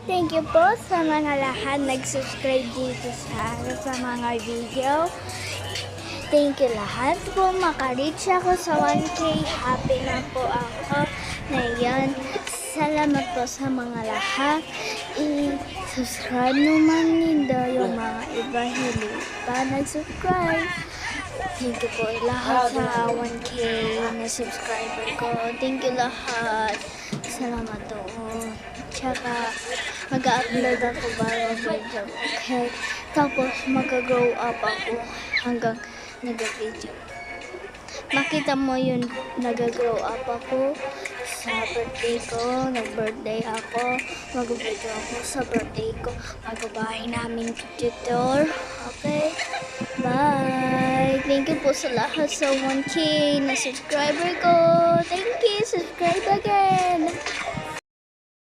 Thank you po sa mga lahat nag-subscribe dito sa mga video. Thank you lahat po. Maka-reach ako sa 1K. Happy na po ako ngayon. Salamat po sa mga lahat. I-subscribe naman nindo yung mga iba hindi pa nag-subscribe. Thank you po lahat sa 1K na subscriber ko. Thank you lahat. Salamat po. Tsaka mag-upload ako bagong video. Okay? Tapos mag-grow up ako hanggang nag-video. Makita mo yun, nag-grow up ako sa birthday ko. Nag-birthday ako. Mag-video ako sa birthday ko. Mag-bahay namin tutor. Okay? Bye! Thank you po sa lahat sa 1K na subscriber ko. Thank you! Subscribe again!